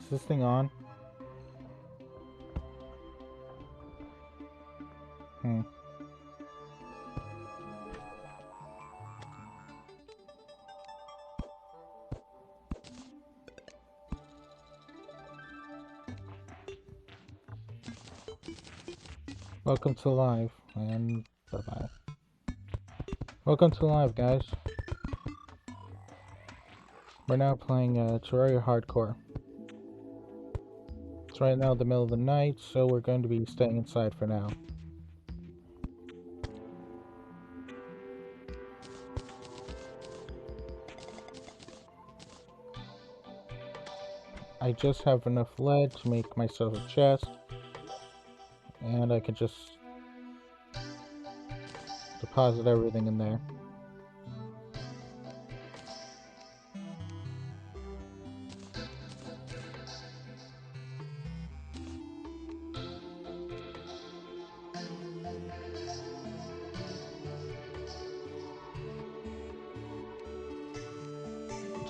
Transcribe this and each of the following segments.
Is this thing on? Welcome to live, and bye-bye. Welcome to live, guys. We're now playing Terraria Hardcore. It's right now the middle of the night, so we're going to be staying inside for now. I just have enough lead to make myself a chest, and I can just deposit everything in there.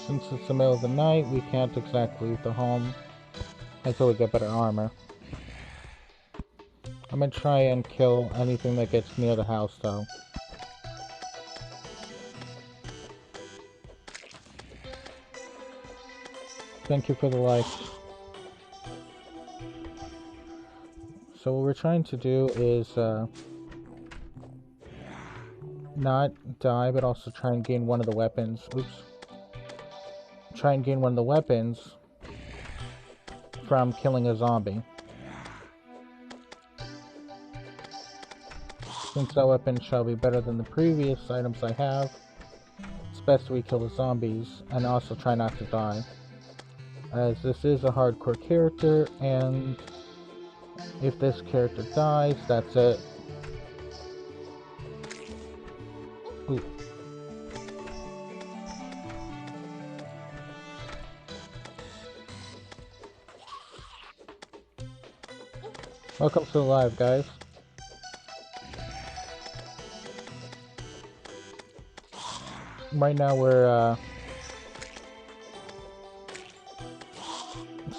Since it's the middle of the night, we can't exactly leave the home until we get better armor. I'm gonna try and kill anything that gets near the house, though. Thank you for the likes. So what we're trying to do is not die, but also try and gain one of the weapons. Oops. Try and gain one of the weapons from killing a zombie. Since that weapon shall be better than the previous items I have, it's best we kill the zombies and also try not to die, as this is a hardcore character, and if this character dies, that's it. Ooh. Welcome to the live, guys. Right now we're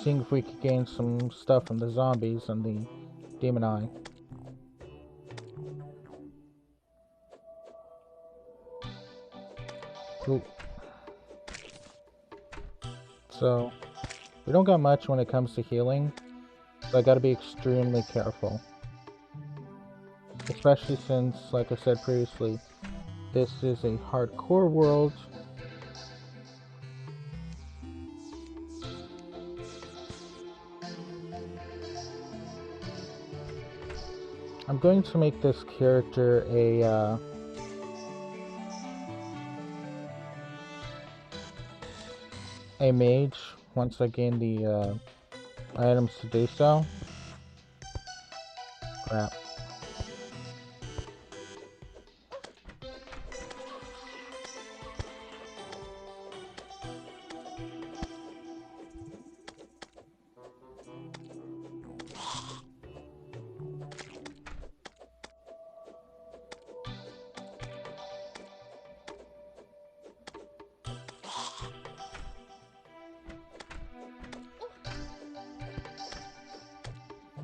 seeing if we could gain some stuff from the zombies and the demon eye. Ooh. So we don't got much when it comes to healing, so I gotta be extremely careful. Especially since, like I said previously, this is a hardcore world. I'm going to make this character a mage once I gain the items to do so. Crap.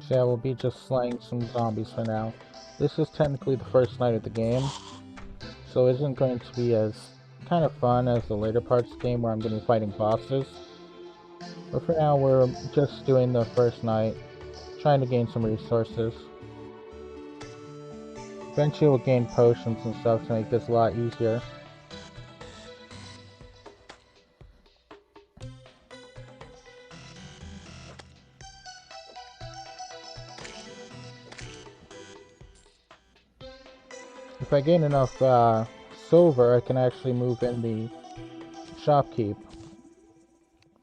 So yeah, we'll be just slaying some zombies for now. This is technically the first night of the game, so it isn't going to be as kind of fun as the later parts of the game where I'm going to be fighting bosses. But for now, we're just doing the first night, trying to gain some resources. Eventually we'll gain potions and stuff to make this a lot easier. If I gain enough silver, I can actually move in the shopkeep,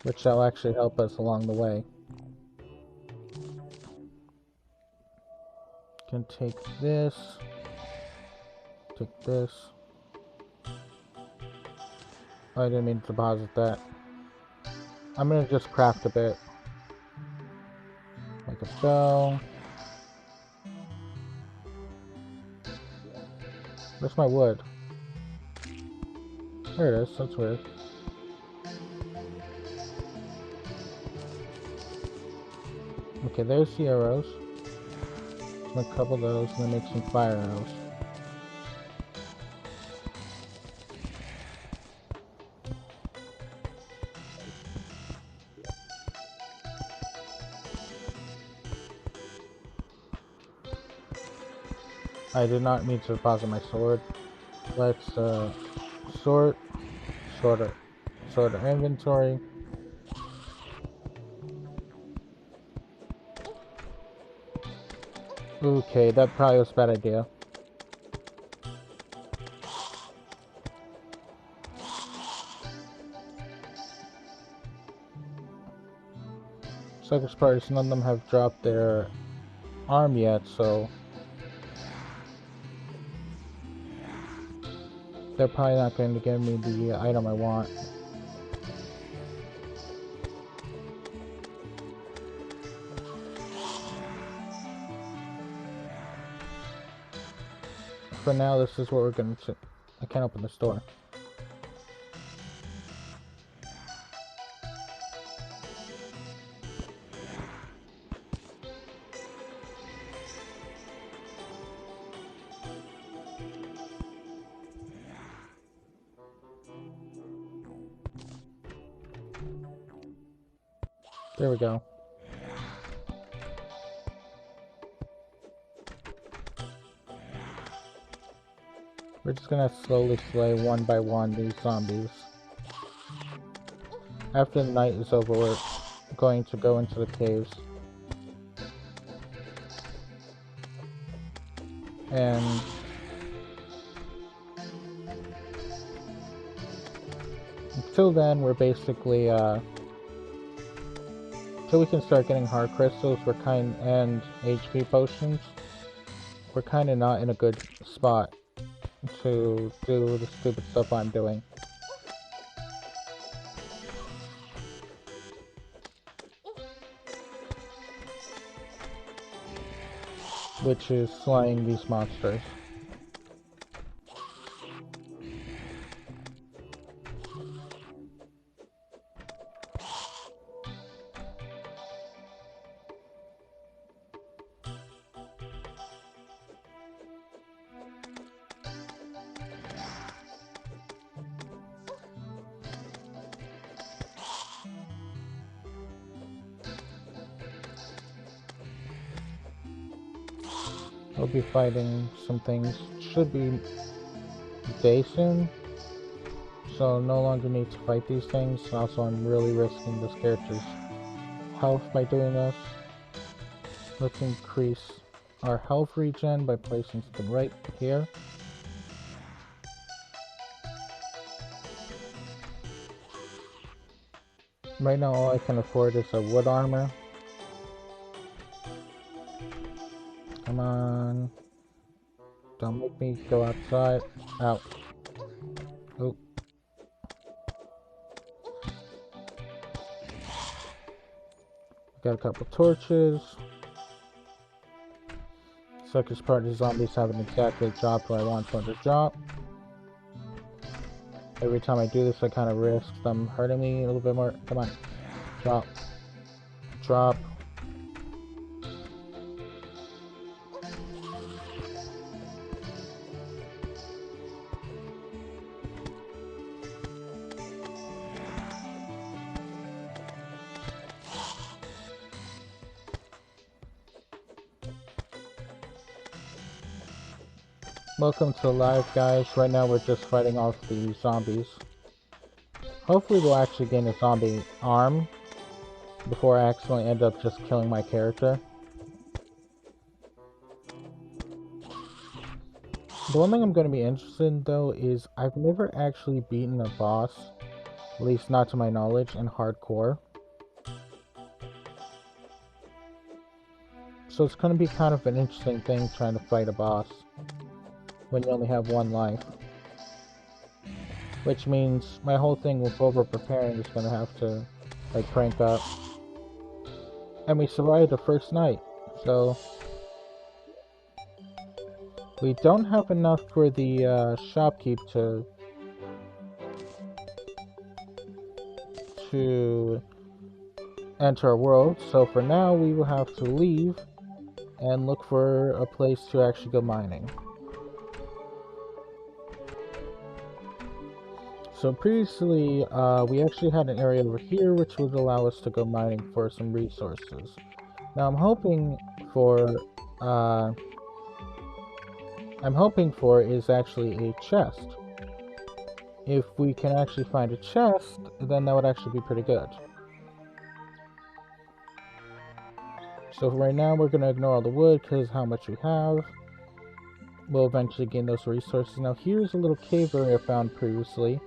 which shall actually help us along the way. Can take this, take this. Oh, I didn't mean to deposit that. I'm gonna just craft a bit. Like a bow. Where's my wood? There it is, that's weird. Okay, there's the arrows. A couple of those, and then make some fire arrows. I did not mean to deposit my sword. Let's sort our inventory. Okay, that probably was a bad idea. Sucker's part is none of them have dropped their arm yet, so they're probably not going to give me the item I want. For now, this is what we're going to... I can't open this door. There we go. We're just gonna slowly slay one by one these zombies. After the night is over, we're going to go into the caves. And until then, we're basically, until we can start getting heart crystals, and HP potions, we're kinda not in a good spot to do the stupid stuff I'm doing. Which is slaying these monsters. We'll be fighting some things. Should be day soon, so no longer need to fight these things. Also, I'm really risking this character's health by doing this. Let's increase our health regen by placing something right here. Right now, all I can afford is a wood armor. Come on. Don't make me go outside. Out. Oh. Got a couple torches. Sucker's part of zombies haven't exactly dropped what I want them to drop. Every time I do this, I kind of risk them hurting me a little bit more. Come on. Drop. Drop. Welcome to live, guys. Right now we're just fighting off the zombies. Hopefully we'll actually gain a zombie arm before I accidentally end up just killing my character. The one thing I'm going to be interested in, though, is I've never actually beaten a boss, at least not to my knowledge, in hardcore. So it's going to be kind of an interesting thing trying to fight a boss when you only have one life. Which means my whole thing with over-preparing is going to have to, like, crank up. And we survived the first night, so... We don't have enough for the shopkeep to enter our world. So for now, we will have to leave and look for a place to actually go mining. So previously, we actually had an area over here which would allow us to go mining for some resources. Now I'm hoping for is actually a chest. If we can actually find a chest, then that would actually be pretty good. So right now we're going to ignore all the wood because how much we have. We'll eventually gain those resources. Now here's a little cave area I found previously.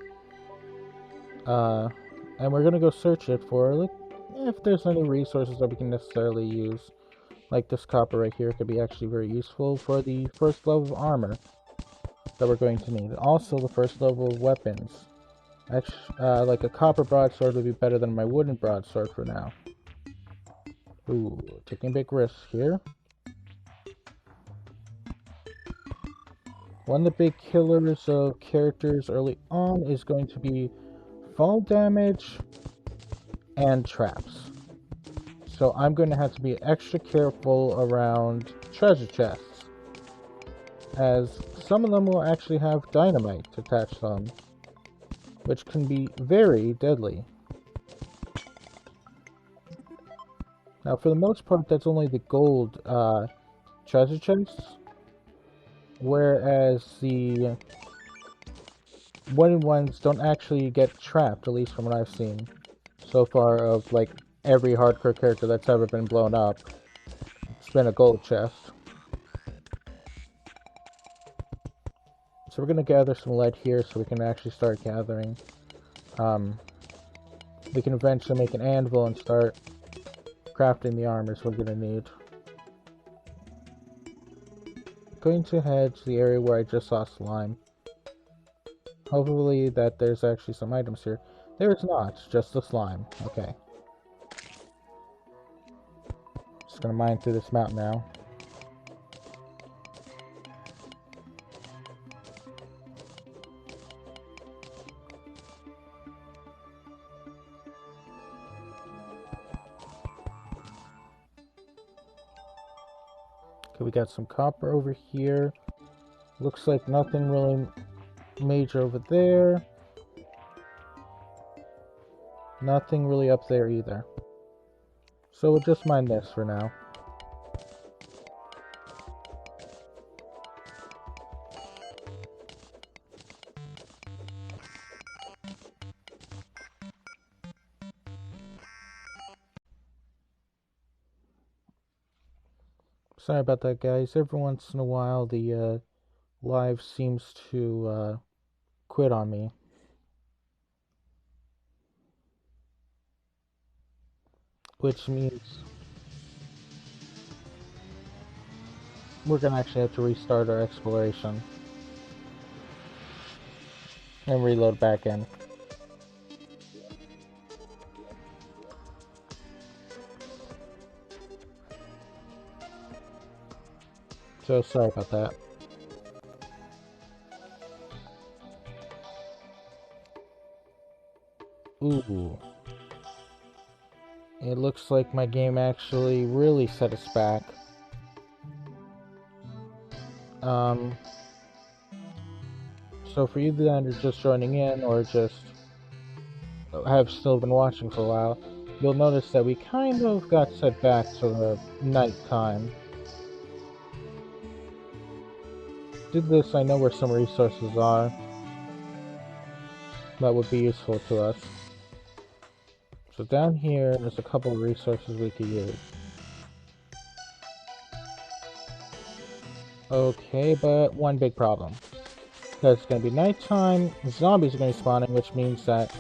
And we're going to go search it for, like, if there's any resources that we can necessarily use. Like this copper right here could be actually very useful for the first level of armor that we're going to need. Also the first level of weapons. Actually, like a copper broadsword would be better than my wooden broadsword for now. Ooh, taking big risks here. One of the big killers of characters early on is going to be fall damage and traps. So I'm going to have to be extra careful around treasure chests, as some of them will actually have dynamite attached to them, which can be very deadly. Now for the most part, that's only the gold treasure chests, whereas the wooden ones don't actually get trapped, at least from what I've seen so far of like every hardcore character that's ever been blown up. It's been a gold chest. So we're going to gather some lead here so we can actually start gathering. We can eventually make an anvil and start crafting the armors we're going to need. Going to head to the area where I just saw slime. Hopefully that there's actually some items here. There is not, just the slime. Okay. Just going to mine through this map now. Okay, we got some copper over here. Looks like nothing really major over there. Nothing really up there either. So we'll just mine this for now. Sorry about that, guys. Every once in a while, the live seems to quit on me. Which means we're gonna actually have to restart our exploration. And reload back in. So sorry about that. Ooh. It looks like my game actually really set us back. So for you that are just joining in or just have still been watching for a while, you'll notice that we kind of got set back to the night time. Did this, I know where some resources are that would be useful to us. So down here, there's a couple of resources we could use. Okay, but one big problem. Because it's going to be nighttime, zombies are going to be spawning, which means that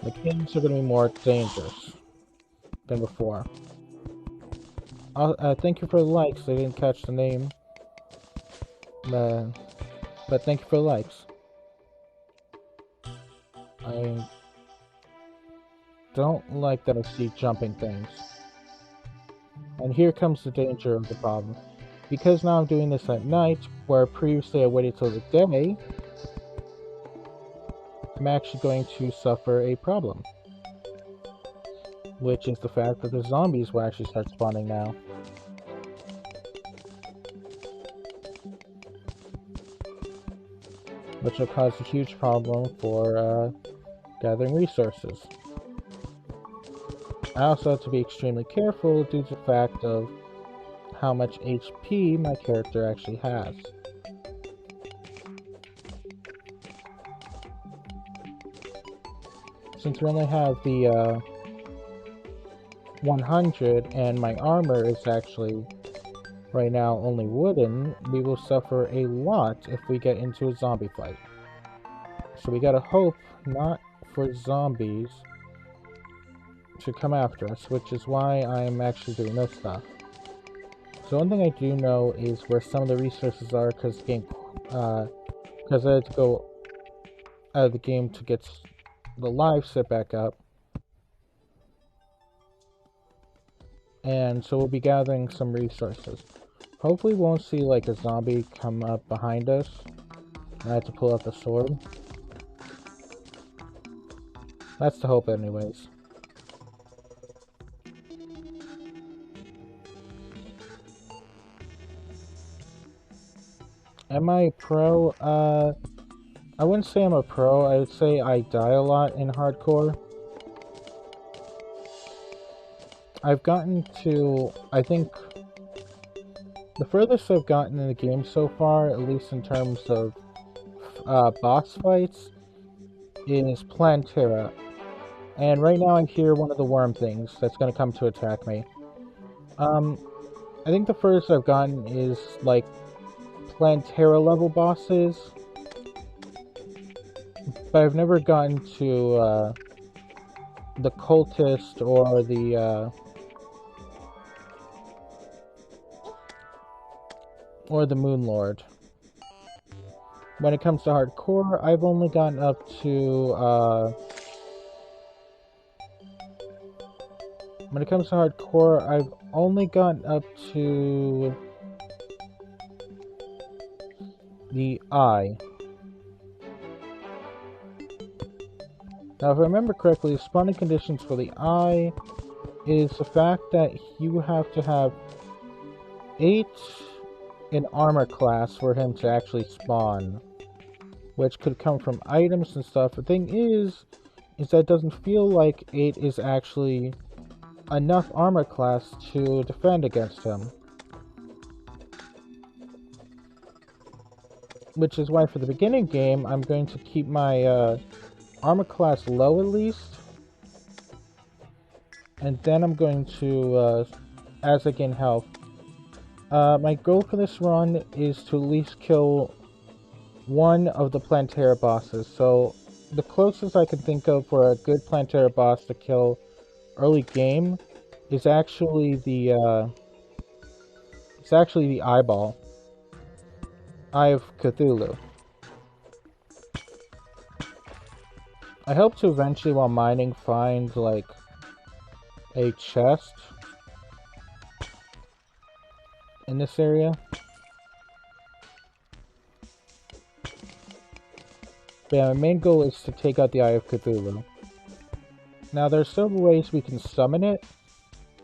the caves are going to be more dangerous than before. Thank you for the likes. I didn't catch the name. But thank you for the likes. I don't like that I see jumping things. And here comes the danger of the problem. Because now I'm doing this at night, where previously I waited till the day, I'm actually going to suffer a problem. which is the fact that the zombies will actually start spawning now. Which will cause a huge problem for gathering resources. I also have to be extremely careful due to the fact of how much HP my character actually has. Since we only have the 100 and my armor is actually right now only wooden, we will suffer a lot if we get into a zombie fight. So we gotta hope not for zombies to come after us, which is why I'm actually doing this stuff. So one thing I do know is where some of the resources are, because I had to go out of the game to get the live set back up. And so we'll be gathering some resources. Hopefully we won't see like a zombie come up behind us. I have to pull out the sword. That's the hope anyways. Am I a pro? I wouldn't say I'm a pro. I would say I die a lot in hardcore. I've gotten to, I think, the furthest I've gotten in the game so far, at least in terms of boss fights, is Plantera. And right now I hear one of the worm things that's going to come to attack me. I think the furthest I've gotten is, like, Plantera level bosses. But I've never gotten to, the cultist or the Moon Lord. When it comes to hardcore, I've only gotten up to, when it comes to hardcore, I've only gotten up to the Eye. Now, if I remember correctly, the spawning conditions for the Eye is the fact that you have to have 8 in armor class for him to actually spawn, which could come from items and stuff. The thing is that it doesn't feel like 8 is actually enough armor class to defend against him. Which is why for the beginning game, I'm going to keep my armor class low at least. And then I'm going to, as I gain health. My goal for this run is to at least kill one of the Plantera bosses. So the closest I can think of for a good Plantera boss to kill early game is actually the eyeball. Eye of Cthulhu. I hope to eventually, while mining, find like a chest in this area. But yeah, my main goal is to take out the Eye of Cthulhu. Now, there are several ways we can summon it.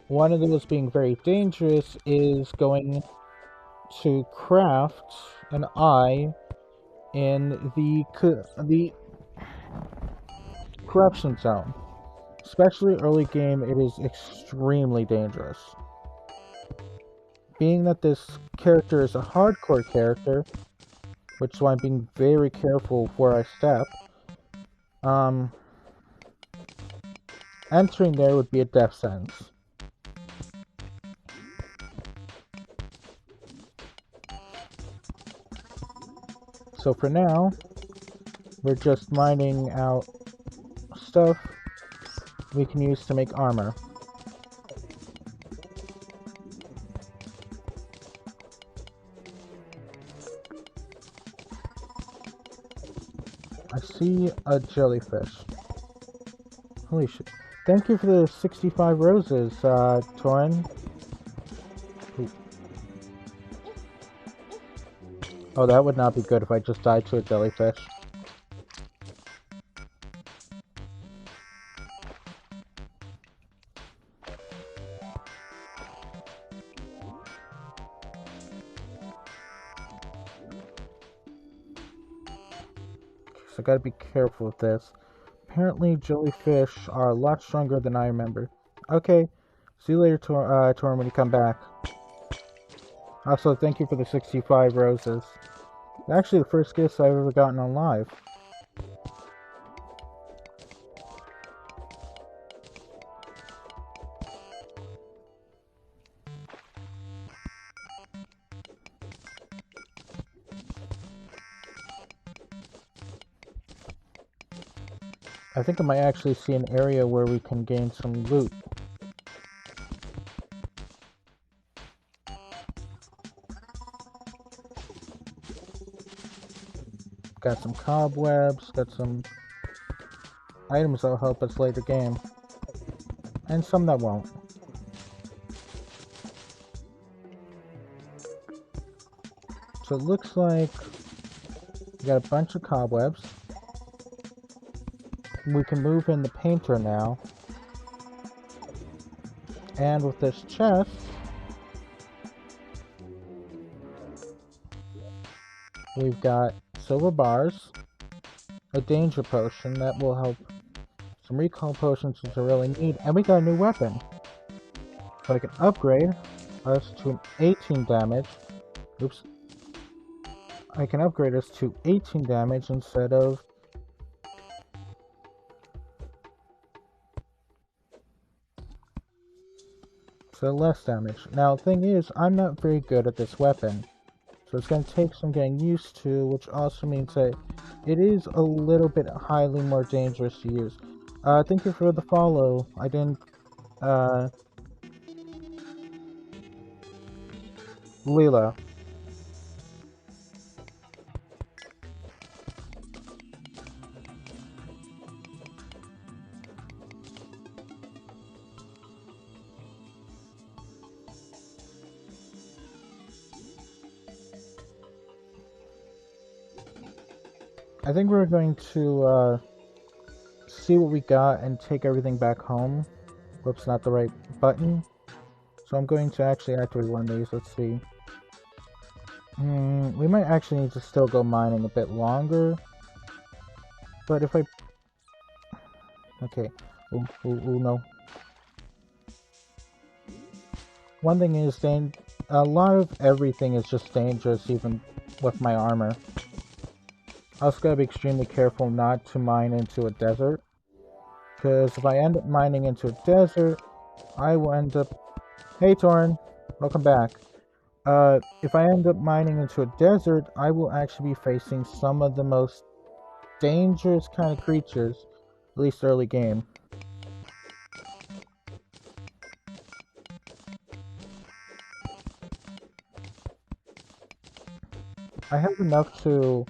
One of those being very dangerous is going to craft an eye in the corruption zone. Especially early game, it is extremely dangerous. Being that this character is a hardcore character, which is why I'm being very careful where I step, entering there would be a death sentence. So for now, we're just mining out stuff we can use to make armor. I see a jellyfish. Holy shit. Thank you for the 65 roses, Torin. Ooh. Oh, that would not be good if I just died to a jellyfish. so I gotta be careful with this. Apparently, jellyfish are a lot stronger than I remember. Okay, see you later, Torin, when you come back. Also, thank you for the 65 roses. Actually, the first gifts I've ever gotten on live. I think I might actually see an area where we can gain some loot. Got some cobwebs, got some items that'll help us later game. And some that won't. So it looks like we got a bunch of cobwebs. We can move in the painter now. And with this chest, we've got silver bars, a danger potion that will help, some recall potions which I really need, and we got a new weapon. So I can upgrade us to an 18 damage. Oops. I can upgrade us to 18 damage instead of less damage. Now, the thing is, I'm not very good at this weapon. So it's going to take some getting used to, which also means that it is a little bit highly more dangerous to use. Thank you for the follow. I didn't, Leela. I think we're going to, see what we got and take everything back home. Whoops, not the right button. So I'm going to actually activate one of these. Let's see. We might actually need to still go mining a bit longer. But if I... Okay. Ooh, no. One thing is, a lot of everything is just dangerous, even with my armor. I also gotta be extremely careful not to mine into a desert. Because if I end up mining into a desert, I will end up... Hey, Torin! Welcome back. If I end up mining into a desert, I will actually be facing some of the most dangerous kind of creatures, at least early game. I have enough to,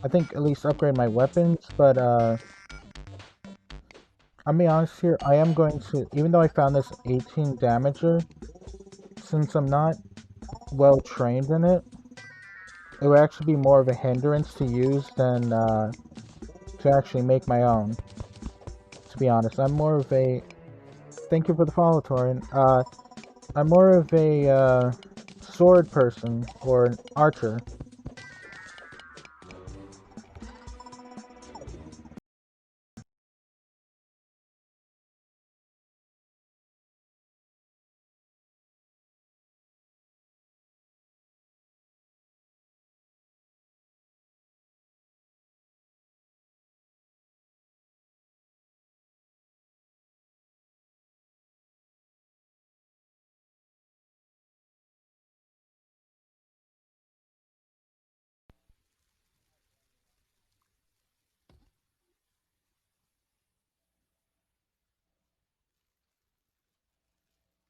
I think, at least upgrade my weapons, but, I'll be honest here, I am going to, even though I found this 18 damager, since I'm not well trained in it, it would actually be more of a hindrance to use than, to actually make my own. To be honest, I'm more of a, thank you for the follow, Torin, I'm more of a, sword person, or an archer.